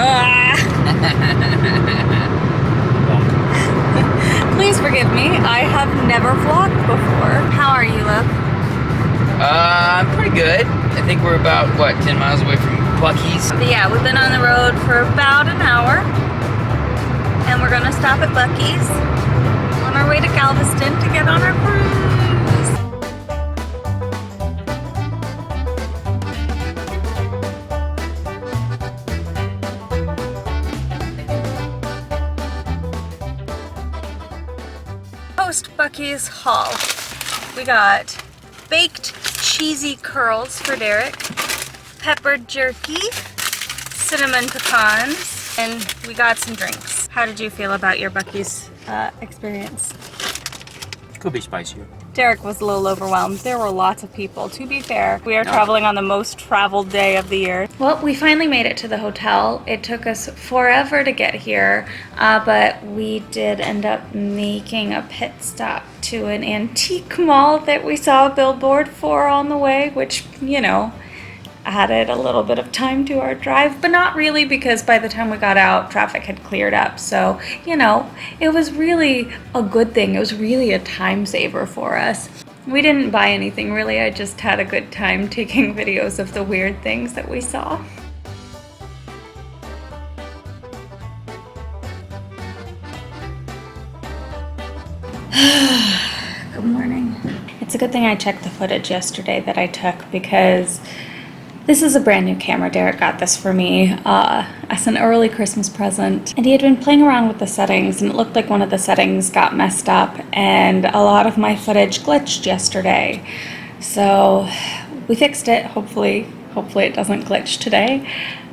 Ah. Please forgive me. I have never vlogged before. How are you, love? I'm pretty good. I think we're about, what, 10 miles away from Bucky's? But yeah, we've been on the road for about an hour. And we're gonna stop at Bucky's on our way to Galveston to get on our cruise. Post Bucky's haul. We got baked cheesy curls for Derek, peppered jerky, cinnamon pecans, and we got some drinks. How did you feel about your Bucky's experience? Could be spicier. Derek was a little overwhelmed. There were lots of people. To be fair, we are traveling on the most traveled day of the year. Well, we finally made it to the hotel. It took us forever to get here, but we did end up making a pit stop to an antique mall that we saw a billboard for on the way, which, you know, added a little bit of time to our drive, but not really, because by the time we got out, traffic had cleared up. So, you know, it was really a good thing. It was really a time saver for us. We didn't buy anything really. I just had a good time taking videos of the weird things that we saw. Good morning. It's a good thing I checked the footage yesterday that I took, because this is a brand new camera. Derek got this for me as an early Christmas present. And he had been playing around with the settings, and it looked like one of the settings got messed up, and a lot of my footage glitched yesterday. So we fixed it. Hopefully it doesn't glitch today.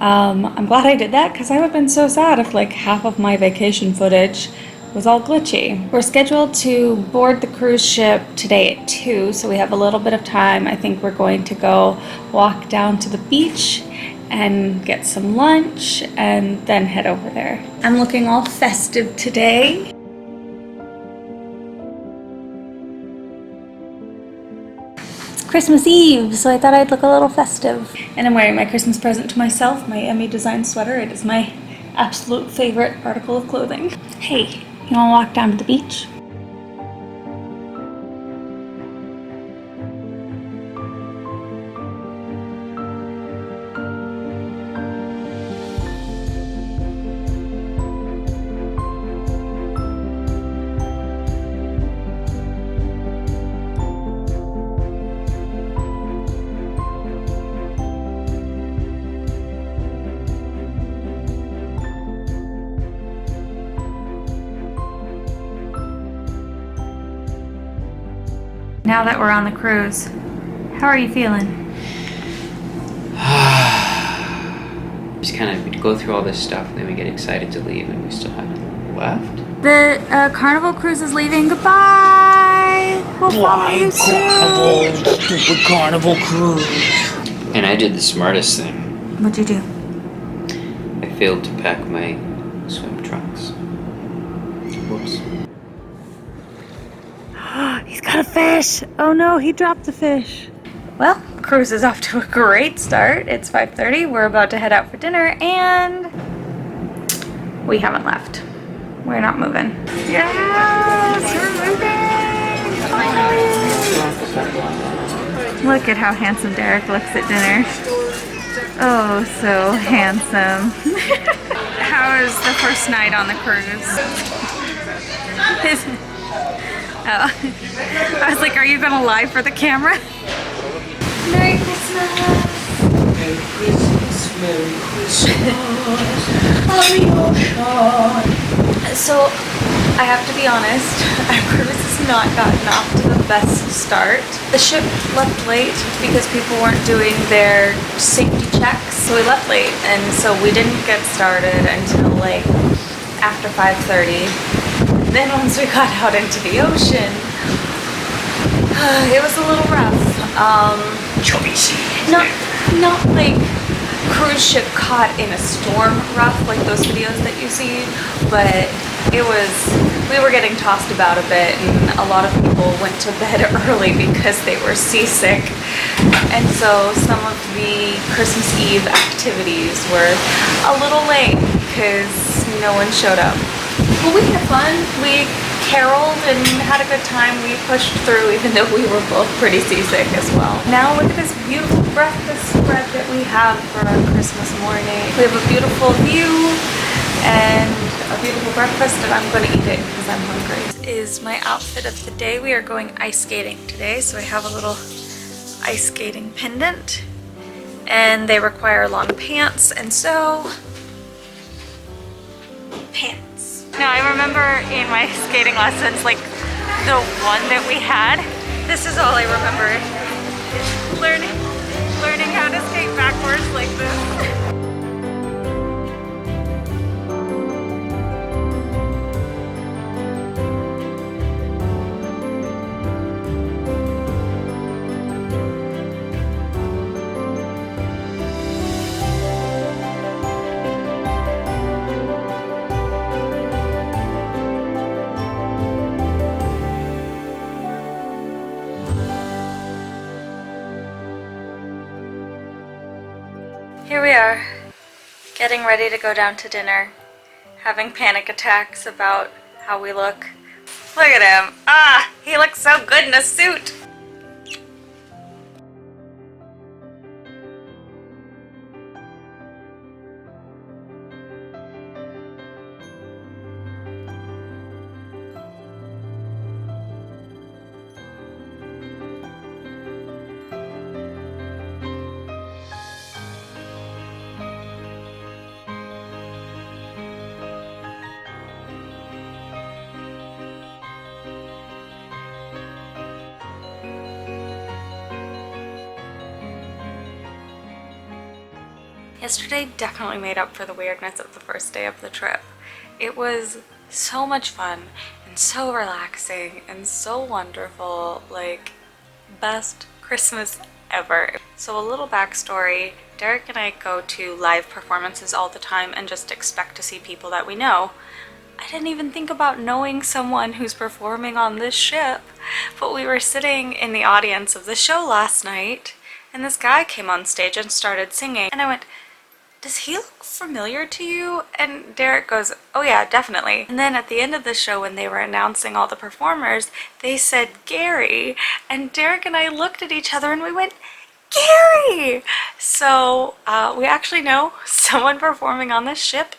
I'm glad I did that, because I would have been so sad if like half of my vacation footage was all glitchy. We're scheduled to board the cruise ship today at 2, so we have a little bit of time. I think we're going to go walk down to the beach and get some lunch and then head over there. I'm looking all festive today. It's Christmas Eve, so I thought I'd look a little festive. And I'm wearing my Christmas present to myself, my Emmy design sweater. It is my absolute favorite article of clothing. Hey, you wanna walk down to the beach? Now that we're on the cruise, how are you feeling? Just kind of go through all this stuff, and then we get excited to leave, and we still haven't left. The Carnival cruise is leaving. Goodbye! We'll follow you soon. Stupid Carnival cruise. And I did the smartest thing. What'd you do? I failed to pack my swim trunks. Whoops. He's got a fish! Oh no, he dropped the fish. Well, cruise is off to a great start. It's 5:30. We're about to head out for dinner, and we haven't left. We're not moving. Yes, we're moving! Look at how handsome Derek looks at dinner. Oh, so handsome. How was the first night on the cruise? Oh. I was like, are you gonna lie for the camera? Merry Christmas! Merry Christmas, Merry Christmas. So, I have to be honest, our cruise has not gotten off to the best start. The ship left late because people weren't doing their safety checks, so we left late, and so we didn't get started until like after 5:30. Then once we got out into the ocean, it was a little rough. Chubby sea. Not like cruise ship caught in a storm rough like those videos that you see, but it was we were getting tossed about a bit, and a lot of people went to bed early because they were seasick. And so some of the Christmas Eve activities were a little late because no one showed up. But we had fun. We caroled and had a good time. We pushed through even though we were both pretty seasick as well. Now look at this beautiful breakfast spread that we have for our Christmas morning. We have a beautiful view and a beautiful breakfast, and I'm going to eat it because I'm hungry. This is my outfit of the day. We are going ice skating today, so I have a little ice skating pendant, and they require long pants, and so pants. Now I remember in my skating lessons, like the one that we had, this is all I remember. Learning how to skate backwards like this. Here we are, getting ready to go down to dinner, having panic attacks about how we look. Look at him! Ah, he looks so good in a suit! Yesterday definitely made up for the weirdness of the first day of the trip. It was so much fun and so relaxing and so wonderful, like best Christmas ever. So a little backstory, Derek and I go to live performances all the time and just expect to see people that we know. I didn't even think about knowing someone who's performing on this ship, but we were sitting in the audience of the show last night and this guy came on stage and started singing, and I went, "Does he look familiar to you?" And Derek goes, "Oh yeah, definitely." And then at the end of the show, when they were announcing all the performers, they said Gary, and Derek and I looked at each other and we went, "Gary!" So we actually know someone performing on this ship,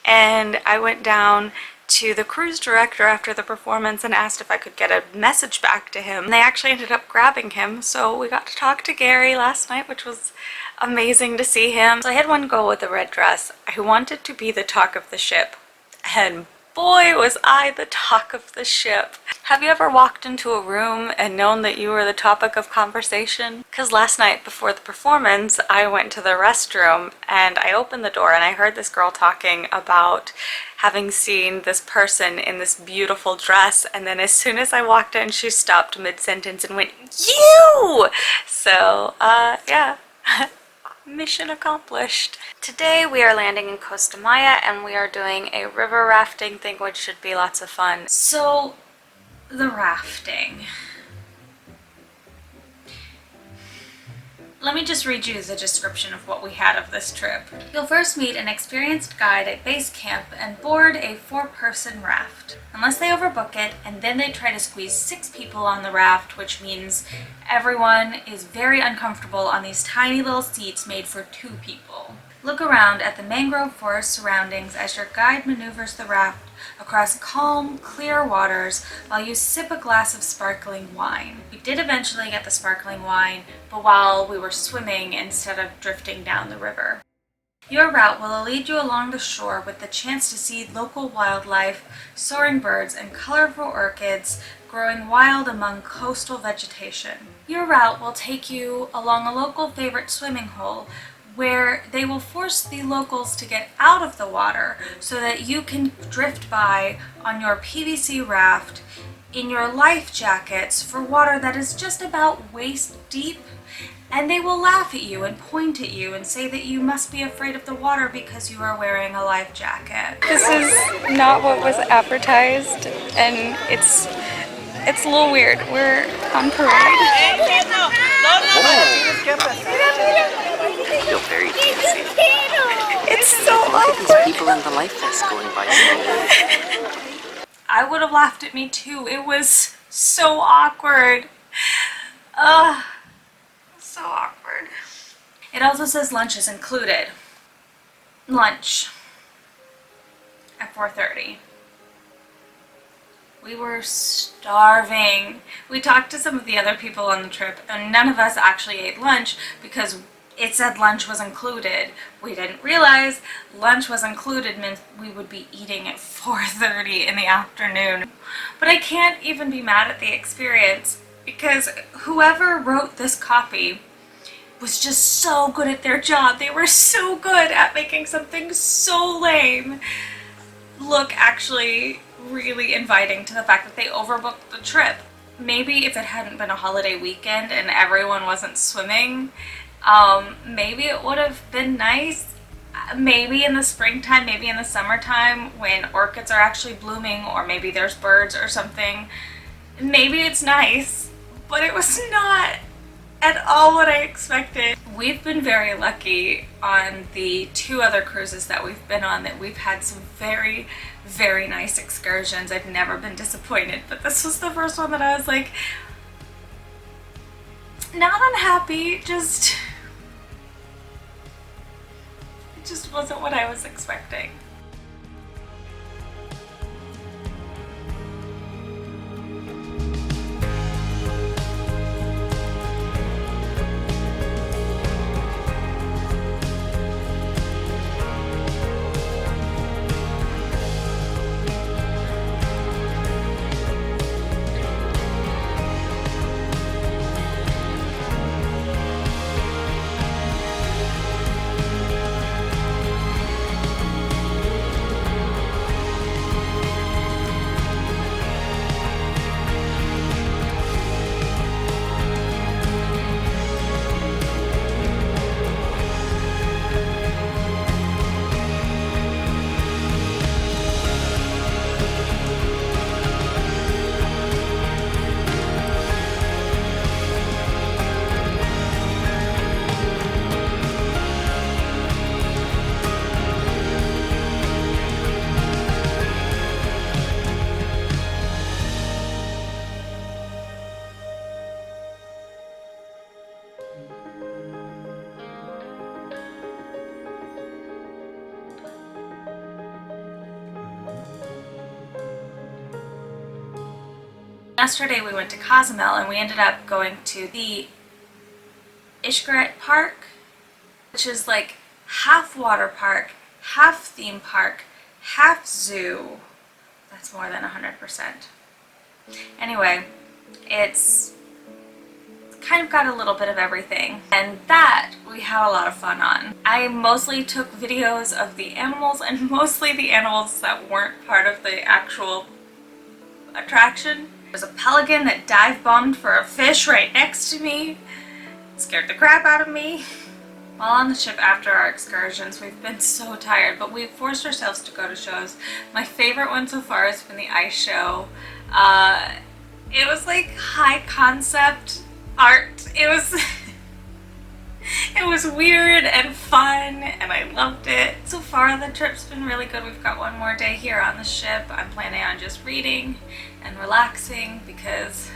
and I went down to the cruise director after the performance and asked if I could get a message back to him. And they actually ended up grabbing him, so we got to talk to Gary last night, which was amazing to see him. So I had one girl with a red dress. I wanted to be the talk of the ship, and boy was I the talk of the ship. Have you ever walked into a room and known that you were the topic of conversation? Because last night before the performance, I went to the restroom and I opened the door and I heard this girl talking about having seen this person in this beautiful dress, and then as soon as I walked in, she stopped mid-sentence and went, "You!" So, yeah. Mission accomplished. Today we are landing in Costa Maya and we are doing a river rafting thing, which should be lots of fun. So, the rafting. Let me just read you the description of what we had of this trip. You'll first meet an experienced guide at base camp and board a 4-person raft, unless they overbook it, and then they try to squeeze 6 people on the raft, which means everyone is very uncomfortable on these tiny little seats made for 2 people. Look around at the mangrove forest surroundings as your guide maneuvers the raft across calm, clear waters while you sip a glass of sparkling wine. We did eventually get the sparkling wine, but while we were swimming instead of drifting down the river. Your route will lead you along the shore with the chance to see local wildlife, soaring birds, and colorful orchids growing wild among coastal vegetation. Your route will take you along a local favorite swimming hole where they will force the locals to get out of the water so that you can drift by on your PVC raft in your life jackets for water that is just about waist deep and they will laugh at you and point at you and say that you must be afraid of the water because you are wearing a life jacket. This is not what was advertised, and it's a little weird. We're on parade. I feel very fancy. It's so Look at awkward. these people in the life vests going by slowly. I would have laughed at me too. It was so awkward. Ugh. So awkward. It also says lunch is included. Lunch at 4:30. We were starving. We talked to some of the other people on the trip, and none of us actually ate lunch because it said lunch was included. We didn't realize lunch was included meant we would be eating at 4:30 in the afternoon. But I can't even be mad at the experience because whoever wrote this copy was just so good at their job. They were so good at making something so lame look actually really inviting to the fact that they overbooked the trip. Maybe if it hadn't been a holiday weekend and everyone wasn't swimming, maybe it would have been nice. Maybe in the springtime, maybe in the summertime when orchids are actually blooming, or maybe there's birds or something. Maybe it's nice, but it was not at all what I expected. We've been very lucky on the 2 other cruises that we've been on that we've had some very, very nice excursions. I've never been disappointed, but this was the first one that I was like, not unhappy, just it just wasn't what I was expecting. Yesterday we went to Cozumel and we ended up going to the Ishkaret Park, which is like half water park, half theme park, half zoo. That's more than 100%. Anyway, it's kind of got a little bit of everything, and that we had a lot of fun on. I mostly took videos of the animals, and mostly the animals that weren't part of the actual attraction. There's a pelican that dive bombed for a fish right next to me. It scared the crap out of me. While on the ship after our excursions, we've been so tired, but we've forced ourselves to go to shows. My favorite one so far has been the ice show. It was like high concept art. It was it was weird and fun, and I loved it. So far the trip's been really good. We've got one more day here on the ship. I'm planning on just reading and relaxing because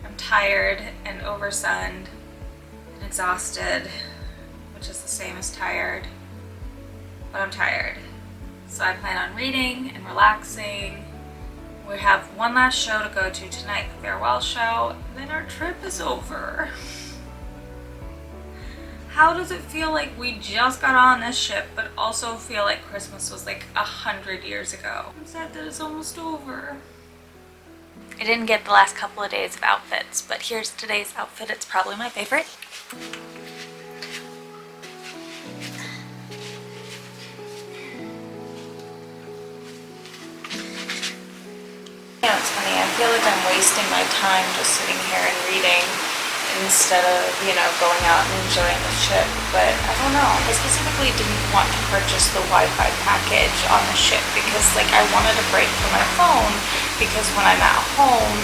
I'm tired and oversunned and exhausted, which is the same as tired, but I'm tired. So I plan on reading and relaxing. We have one last show to go to tonight, the farewell show, then our trip is over. How does it feel like we just got on this ship, but also feel like Christmas was like 100 years ago? I'm sad that it's almost over. I didn't get the last couple of days of outfits, but here's today's outfit. It's probably my favorite. You know, it's funny, I feel like I'm wasting my time just sitting here and reading and instead of, you know, going out and enjoying the ship. But I don't know. I specifically didn't want to purchase the Wi-Fi package on the ship because, like, I wanted a break from my phone because when I'm at home,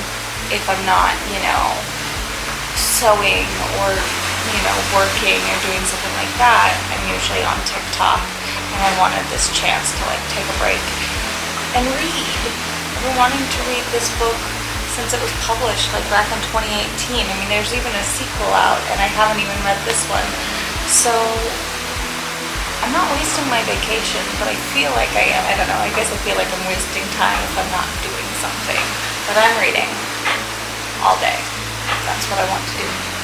if I'm not, you know, sewing or, you know, working or doing something like that, I'm usually on TikTok, and I wanted this chance to, like, take a break and read. I've been wanting to read this book since it was published, like, back in 2018. I mean, there's even a sequel out, and I haven't even read this one. So, I'm not wasting my vacation, but I feel like I am. I don't know, I guess I feel like I'm wasting time if I'm not doing something. But I'm reading all day. That's what I want to do.